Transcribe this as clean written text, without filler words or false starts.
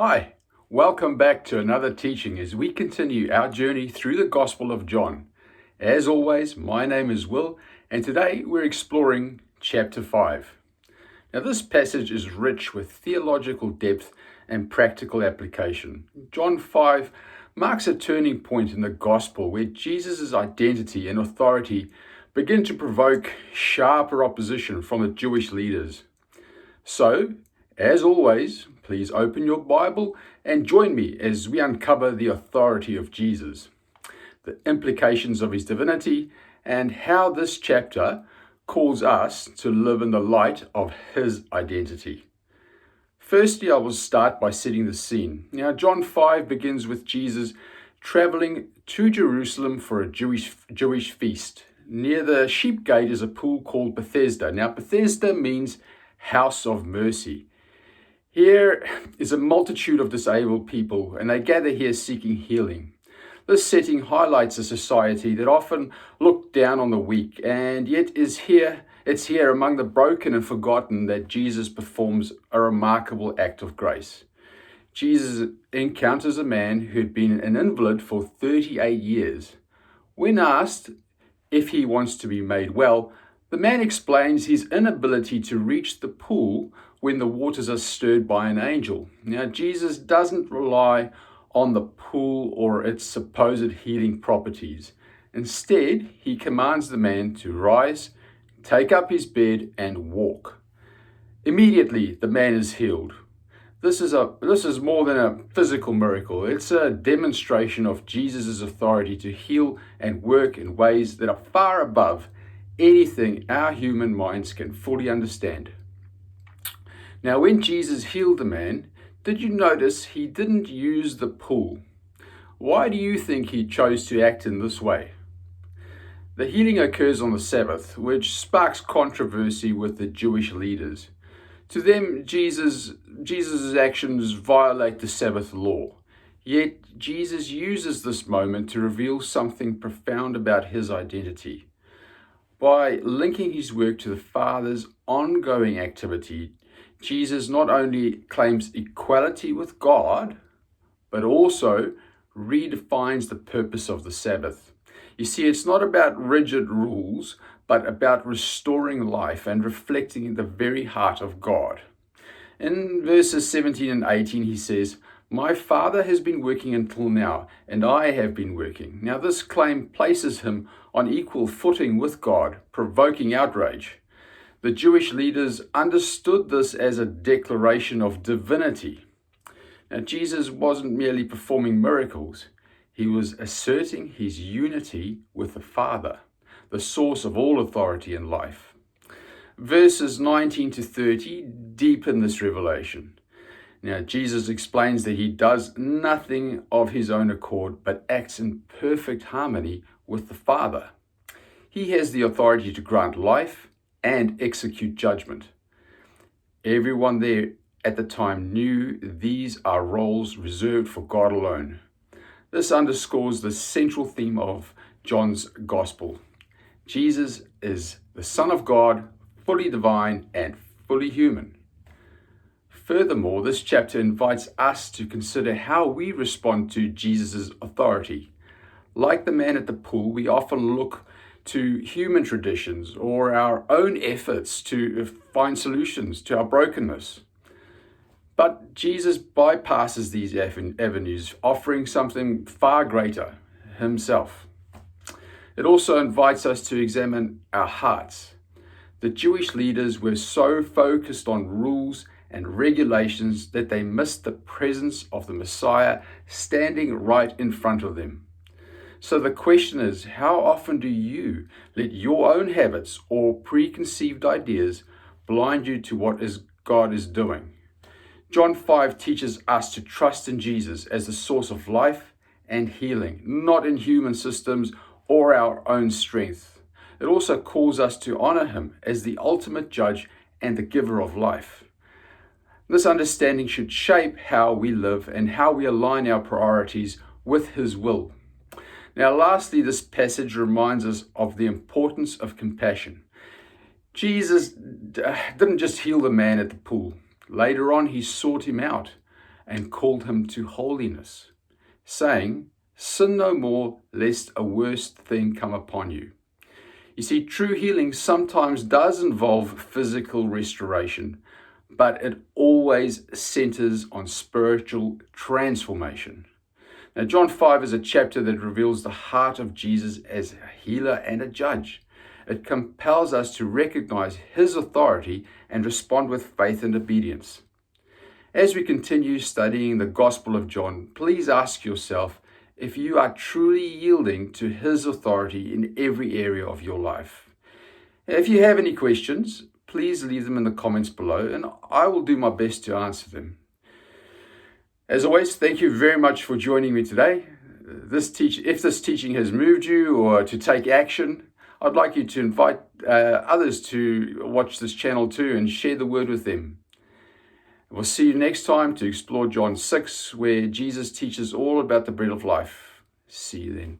Hi, welcome back to another teaching as we continue our journey through the Gospel of John. As always, my name is Will, and today we're exploring chapter 5. Now, this passage is rich with theological depth and practical application. John 5 marks a turning point in the Gospel where Jesus' identity and authority begin to provoke sharper opposition from the Jewish leaders. So, as always, please open your Bible and join me as we uncover the authority of Jesus, the implications of his divinity, and how this chapter calls us to live in the light of his identity. Firstly, I will start by setting the scene. Now, John 5 begins with Jesus traveling to Jerusalem for a Jewish feast. Near the sheep gate is a pool called Bethesda. Now, Bethesda means house of mercy. Here is a multitude of disabled people, and they gather here seeking healing. This setting highlights a society that often looked down on the weak, and yet it's here among the broken and forgotten that Jesus performs a remarkable act of grace. Jesus encounters a man who had been an invalid for 38 years. When asked if he wants to be made well, the man explains his inability to reach the pool when the waters are stirred by an angel. Now, Jesus doesn't rely on the pool or its supposed healing properties. Instead, he commands the man to rise, take up his bed, and walk. Immediately, the man is healed. This is more than a physical miracle. It's a demonstration of Jesus' authority to heal and work in ways that are far above anything our human minds can fully understand. Now, when Jesus healed the man, did you notice he didn't use the pool? Why do you think he chose to act in this way? The healing occurs on the Sabbath, which sparks controversy with the Jewish leaders. To them, Jesus' actions violate the Sabbath law. Yet, Jesus uses this moment to reveal something profound about his identity. By linking his work to the Father's ongoing activity, Jesus not only claims equality with God, but also redefines the purpose of the Sabbath. You see, it's not about rigid rules, but about restoring life and reflecting the very heart of God. In verses 17 and 18, he says, "My Father has been working until now, and I have been working." Now, this claim places him on equal footing with God, provoking outrage. The Jewish leaders understood this as a declaration of divinity. Now, Jesus wasn't merely performing miracles. He was asserting his unity with the Father, the source of all authority in life. Verses 19 to 30 deepen this revelation. Now, Jesus explains that he does nothing of his own accord, but acts in perfect harmony with the Father. He has the authority to grant life and execute judgment. Everyone there at the time knew these are roles reserved for God alone. This underscores the central theme of John's Gospel. Jesus is the Son of God, fully divine and fully human. Furthermore, this chapter invites us to consider how we respond to Jesus' authority. Like the man at the pool, we often look to human traditions or our own efforts to find solutions to our brokenness. But Jesus bypasses these avenues, offering something far greater, himself. It also invites us to examine our hearts. The Jewish leaders were so focused on rules and regulations that they missed the presence of the Messiah standing right in front of them. So the question is, how often do you let your own habits or preconceived ideas blind you to what God is doing? John 5 teaches us to trust in Jesus as the source of life and healing, not in human systems or our own strength. It also calls us to honor him as the ultimate judge and the giver of life. This understanding should shape how we live and how we align our priorities with his will. Now, lastly, this passage reminds us of the importance of compassion. Jesus didn't just heal the man at the pool. Later on, he sought him out and called him to holiness, saying, "Sin no more, lest a worse thing come upon you." You see, true healing sometimes does involve physical restoration, but it always centers on spiritual transformation. Now, John 5 is a chapter that reveals the heart of Jesus as a healer and a judge. It compels us to recognize his authority and respond with faith and obedience. As we continue studying the Gospel of John, please ask yourself if you are truly yielding to his authority in every area of your life. If you have any questions, please leave them in the comments below and I will do my best to answer them. As always, thank you very much for joining me today. If this teaching has moved you or to take action, I'd like you to invite others to watch this channel too and share the word with them. We'll see you next time to explore John 6, where Jesus teaches all about the bread of life. See you then.